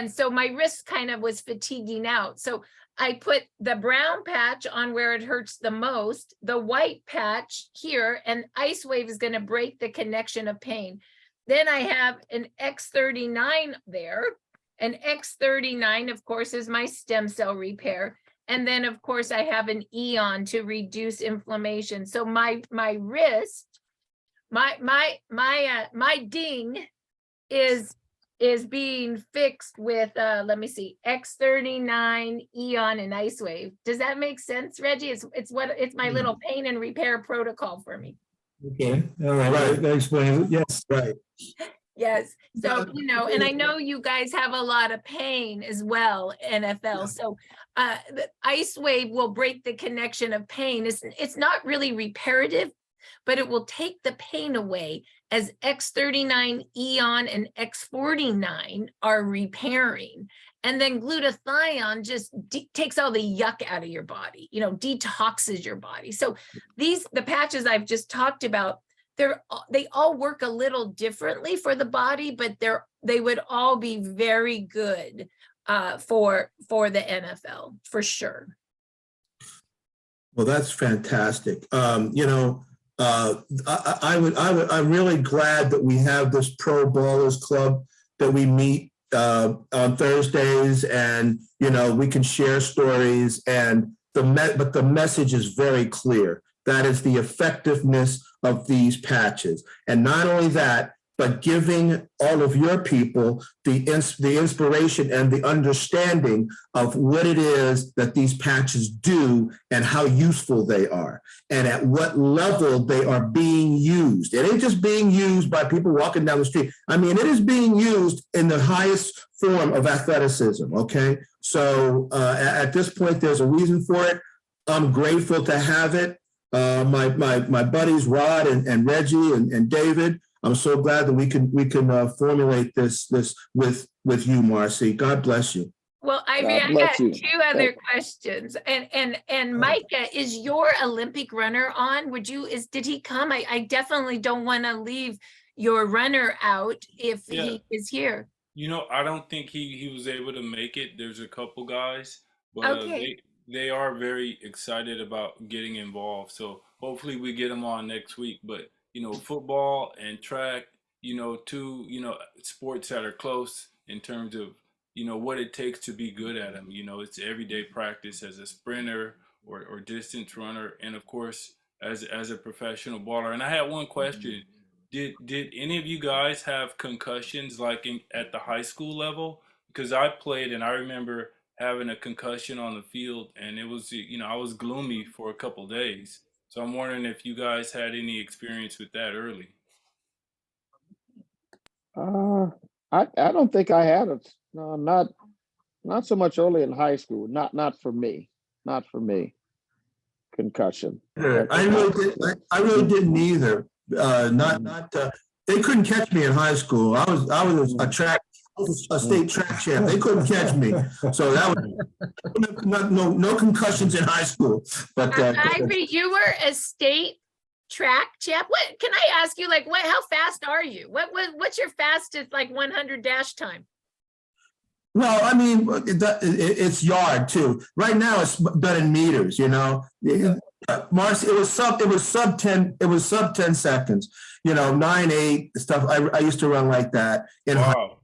so my wrist kind of was fatiguing out. So I put the brown patch on where it hurts the most, the white patch here, and Ice Wave is going to break the connection of pain. Then I have an X39 there. An X39, of course, is my stem cell repair. And then, of course, I have an Aeon to reduce inflammation. So my wrist, my ding is being fixed with, let me see, X39, Aeon, and Ice Wave. Does that make sense, Reggie? It's my little pain and repair protocol for me. Okay, all right, that explains it. Yes, right. Yes, so, and I know you guys have a lot of pain as well, NFL. So the Ice Wave will break the connection of pain. It's not really reparative, but it will take the pain away, as X39, Aeon, and X49 are repairing. And then glutathione just takes all the yuck out of your body, detoxes your body. So the patches I've just talked about, they all work a little differently for the body, but they would all be very good for the NFL, for sure. Well, that's fantastic. I'm really glad that we have this Pro Ballers Club, that we meet on Thursdays, and we can share stories, and but the message is very clear. That is the effectiveness of these patches, and not only that, but giving all of your people the inspiration and the understanding of what it is that these patches do and how useful they are and at what level they are being used. It ain't just being used by people walking down the street. I mean, it is being used in the highest form of athleticism, okay? So at this point, there's a reason for it. I'm grateful to have it. My buddies Rod and Reggie and David, I'm so glad that we can formulate this with you, Marci. God bless you. Well, Ivory, I got two other questions. And Micah, is your Olympic runner on? Did he come? I definitely don't want to leave your runner out if he is here. You know, I don't think he was able to make it. There's a couple guys, but Okay. they are very excited about getting involved. So hopefully we get them on next week. But you know, football and track, you know, two sports that are close in terms of what it takes to be good at them. You know, it's everyday practice as a sprinter or distance runner, and of course as a professional baller. And I had one question. Did any of you guys have concussions like at the high school level? Because I played and I remember having a concussion on the field, and it was I was gloomy for a couple days. So I'm wondering if you guys had any experience with that early. I don't think I had it. No, not so much early in high school. Not for me. Not for me. Concussion. I really didn't either. They couldn't catch me in high school. I was a state track champ. They couldn't catch me. So that was no concussions in high school. But Ivory, you were a state track champ. What can I ask you? Like, how fast are you? What's your fastest 100 dash time? Well, I mean, it's yard too. Right now, it's done in meters. Marci, it was sub 10 seconds. 9-8 stuff. I used to run like that. Wow.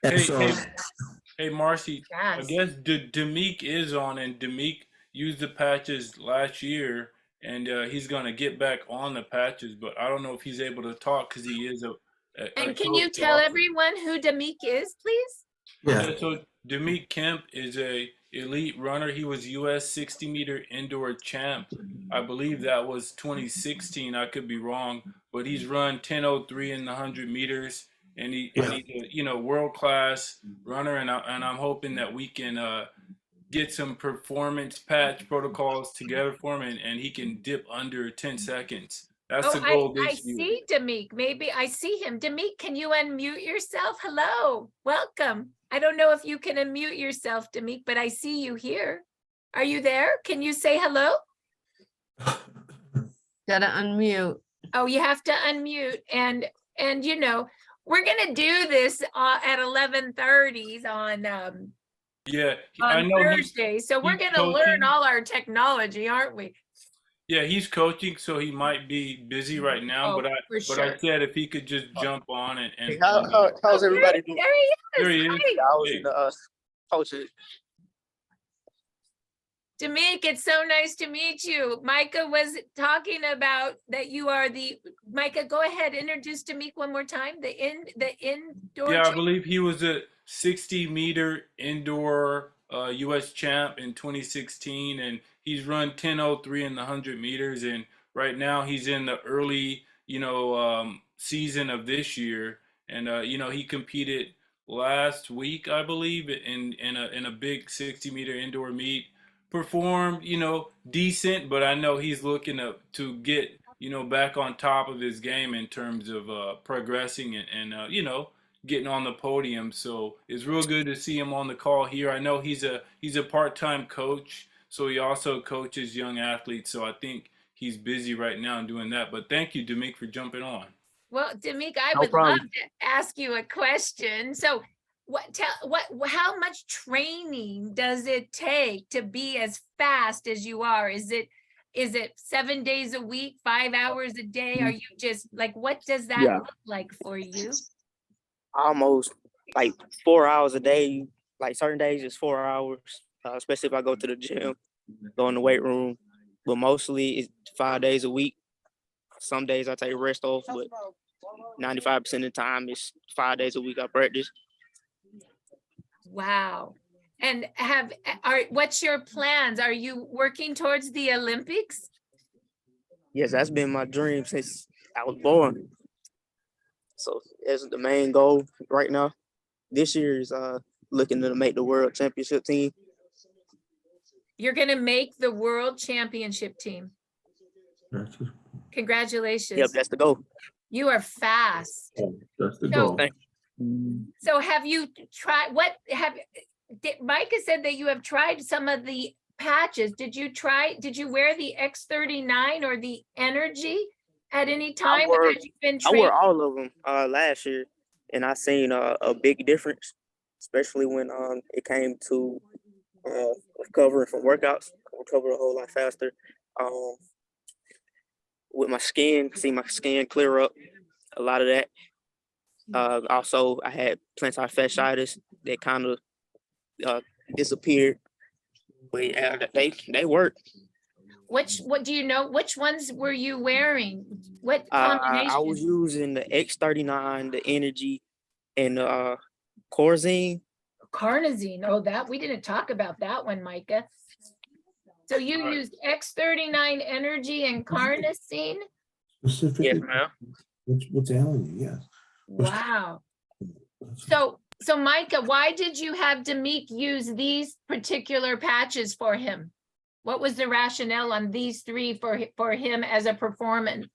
Hey, Marci, yes. I guess Demeek is on, and Demeek used the patches last year, and he's going to get back on the patches, but I don't know if he's able to talk because he is And can you tell everyone who Demeek is, please? Yeah. So Demeek Kemp is a elite runner. He was U.S. 60-meter indoor champ. I believe that was 2016. I could be wrong, but he's run 10:03 in the 100 meters, and he's a world-class runner. And I'm hoping that we can get some performance patch protocols together for him, and he can dip under 10 seconds. That's the goal this year. I see Demeek. Maybe I see him. Demeek, can you unmute yourself? Hello, welcome. I don't know if you can unmute yourself, Demeek, but I see you here. Are you there? Can you say hello? Gotta unmute. Oh, you have to unmute. And we're gonna do this at 11:30 on I know Thursday. So we're gonna learn all our technology, aren't we? Yeah, he's coaching, so he might be busy right now. But I said if he could just jump on and how's everybody doing? There he is. I was in the coaching. Demeek, it's so nice to meet you. Micah was talking about that you are Micah, go ahead, introduce Demeek one more time. The indoor. Yeah, I believe he was a 60-meter indoor U.S. champ in 2016, and he's run 10:03 in the 100 meters. And right now he's in the early, season of this year. And he competed last week, I believe, in a big 60-meter indoor meet. Performed, decent, but I know he's looking to get, back on top of his game in terms of progressing and getting on the podium. So it's real good to see him on the call here. I know he's a part-time coach, so he also coaches young athletes. So I think he's busy right now in doing that. But thank you, Demeek, for jumping on. Well, Demeek, I would love to ask you a question. So how much training does it take to be as fast as you are? Is it 7 days a week, 5 hours a day? Are you just what does that look like for you? Almost 4 hours a day. Certain days it's 4 hours, especially if I go to the gym, go in the weight room. But mostly it's 5 days a week. Some days I take rest off, but 95% of the time, it's 5 days a week I practice. Wow. And what's your plans? Are you working towards the Olympics? Yes, that's been my dream since I was born. So that's the main goal right now. This year is looking to make the world championship team. You're going to make the world championship team. Congratulations. Yep, that's the goal. You are fast. That's the So- goal. So have you tried, Micah said that you have tried some of the patches. Did you wear the X39 or the Energy at any time as you've been I training? wore all of them last year, and I seen a big difference, especially when it came to recovering from workouts. I recover a whole lot faster. With my skin, see my skin clear up, a lot of that. Also, I had plantar fasciitis that kind of disappeared. But yeah, they work. What do you know? Which ones were you wearing? What combination? I was using the X39, the Energy, and Corzine. Carnosine. Oh, that we didn't talk about that one, Micah. So you used X39 Energy and Carnosine? Specifically, Yes, ma'am. what's ailing you? Yes. Wow. So Micah, why did you have Demick use these particular patches for him? What was the rationale on these three for him as a performing?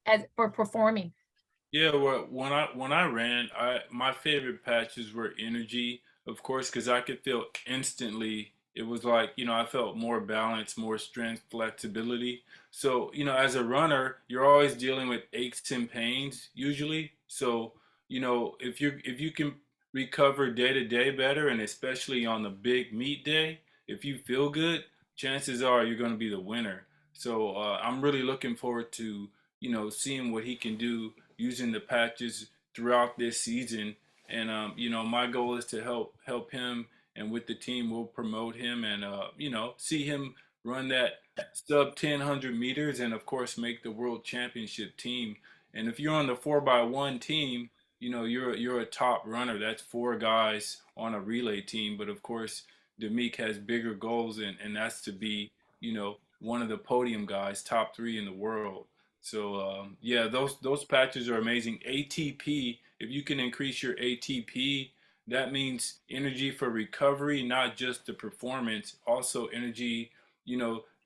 Yeah, well, when I ran, my favorite patches were Energy, of course, because I could feel instantly. It was like, I felt more balance, more strength, flexibility. So, as a runner, you're always dealing with aches and pains usually. So, if you can recover day to day better, and especially on the big meet day, if you feel good, chances are you're going to be the winner. So I'm really looking forward to seeing what he can do using the patches throughout this season. And my goal is to help him, and with the team, we'll promote him and see him run that sub 1,000 meters, and of course make the world championship team. And if you're on the 4x1 team, you're a top runner. That's 4 guys on a relay team. But of course, Demick has bigger goals, and that's to be, one of the podium guys, top 3 in the world. So yeah, those patches are amazing. ATP, if you can increase your ATP, that means energy for recovery, not just the performance, also energy,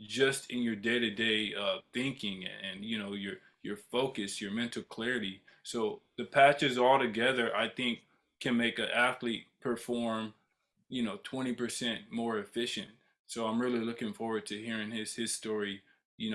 just in your day-to-day thinking, and your focus, your mental clarity. So the patches all together, I think, can make an athlete perform 20% more efficient. So I'm really looking forward to hearing his story,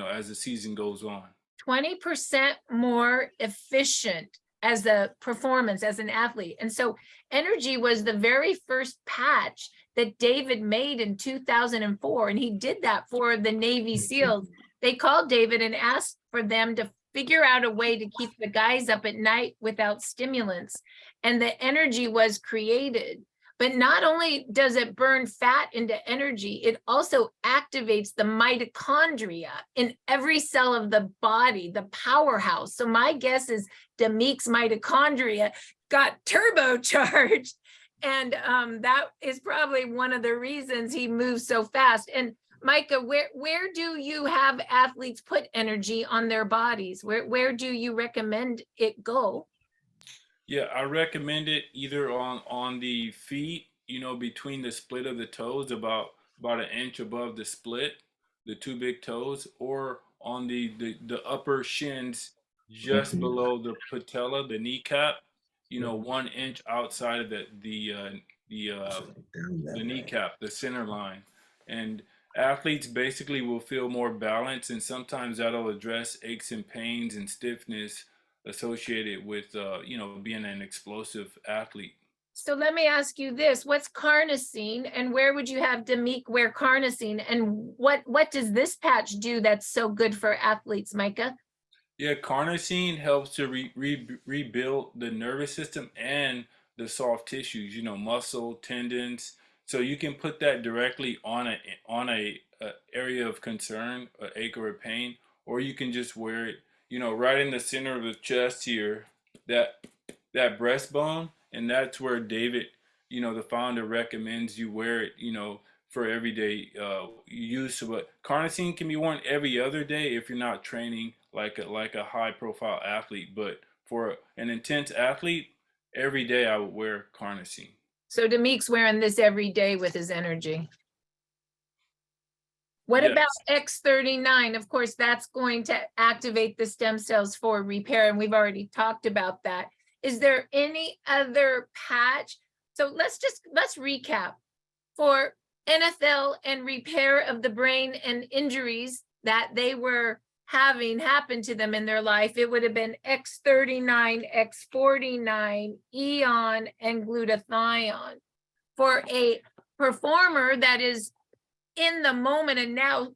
as the season goes on. 20% more efficient as a performance as an athlete. And so Energy was the very first patch that David made in 2004. And he did that for the Navy SEALs. They called David and asked for them to figure out a way to keep the guys up at night without stimulants. And the Energy was created. But not only does it burn fat into energy, it also activates the mitochondria in every cell of the body, the powerhouse. So my guess is Demick's mitochondria got turbocharged. And that is probably one of the reasons he moves so fast. And Micah, where do you have athletes put energy on their bodies? Where do you recommend it go? Yeah, I recommend it either on the feet, between the split of the toes, about an inch above the split, the 2 big toes, or on the upper shins, just below the patella, the kneecap, 1 inch outside of the kneecap, the center line. And athletes basically will feel more balance, and sometimes that'll address aches and pains and stiffness associated with being an explosive athlete. So let me ask you this: what's carnosine, and where would you have Demick wear carnosine, and what does this patch do that's so good for athletes, Micah? Yeah, carnosine helps to rebuild the nervous system and the soft tissues, muscle, tendons. So you can put that directly on a area of concern, an ache or a pain, or you can just wear it, right in the center of the chest here, that breastbone, and that's where David, the founder, recommends you wear it, for everyday use. But carnosine can be worn every other day if you're not training like a high profile athlete. But for an intense athlete, every day I would wear carnosine. So Demek's wearing this every day with his energy. What Yes. about X39? Of course, that's going to activate the stem cells for repair, and we've already talked about that. Is there any other patch? So let's recap. For NFL and repair of the brain and injuries that they were having happen to them in their life, it would have been X39, X49, Aeon, and glutathione. For a performer that is in the moment and now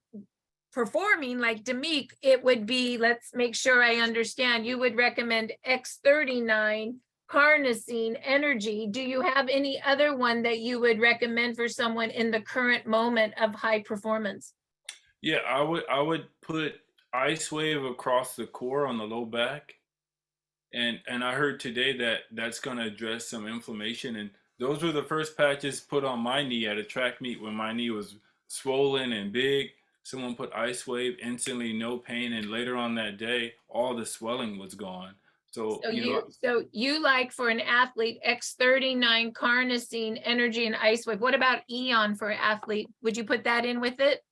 performing like Demek, it would be, let's make sure I understand, you would recommend X39, carnosine, energy. Do you have any other one that you would recommend for someone in the current moment of high performance? Yeah, I would put Ice Wave across the core on the low back. And I heard today that that's going to address some inflammation. And those were the first patches put on my knee at a track meet when my knee was swollen and big. Someone put Ice Wave, instantly no pain, and later on that day, all the swelling was gone. So you like, for an athlete, X39, carnosine, energy, and Ice Wave. What about Aeon for an athlete? Would you put that in with it?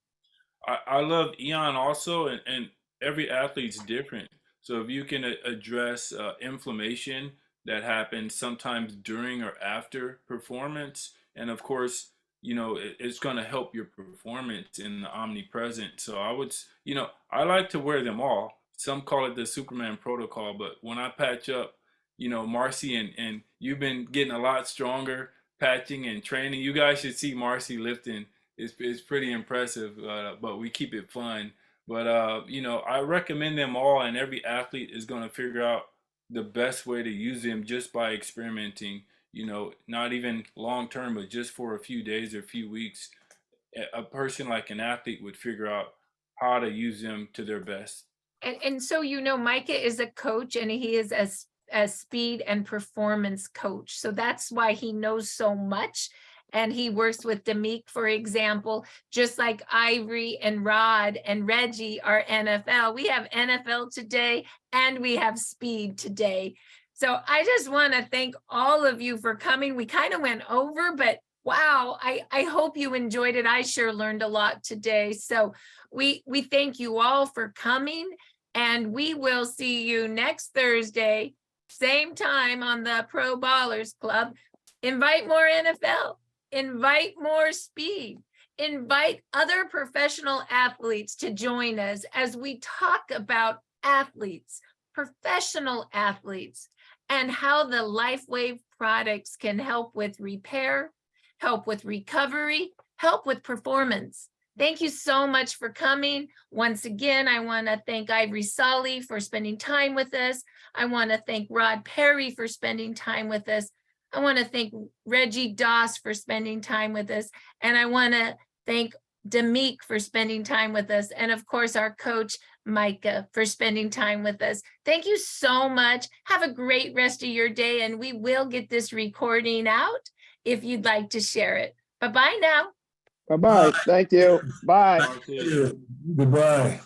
I love Aeon also, and every athlete's different. So if you can address inflammation that happens sometimes during or after performance, and of course, it's going to help your performance in the omnipresent. So I like to wear them all. Some call it the Superman protocol, but when I patch up, Marci and you've been getting a lot stronger patching and training. You guys should see Marci lifting. It's pretty impressive, but we keep it fun. But I recommend them all, and every athlete is going to figure out the best way to use them just by experimenting. Not even long term, but just for a few days or a few weeks. A person like an athlete would figure out how to use them to their best. And so, Micah is a coach, and he is a speed and performance coach. So that's why he knows so much. And he works with Demek, for example, just like Ivory and Rod and Reggie are NFL. We have NFL today, and we have speed today. So I just want to thank all of you for coming. We kind of went over, but wow, I hope you enjoyed it. I sure learned a lot today. So we thank you all for coming, and we will see you next Thursday, same time on the Pro Ballers Club. Invite more NFL. Invite more speed. Invite other professional athletes to join us as we talk about athletes, professional athletes, and how the LifeWave products can help with repair, help with recovery, help with performance. Thank you so much for coming. Once again, I want to thank Ivory Sully for spending time with us. I want to thank Rod Perry for spending time with us. I want to thank Reggie Dawes for spending time with us. And I want to thank Demek for spending time with us. And of course, our coach, Micah, for spending time with us. Thank you so much. Have a great rest of your day. And we will get this recording out if you'd like to share it. Bye-bye now. Bye-bye. Thank you. Bye. Goodbye.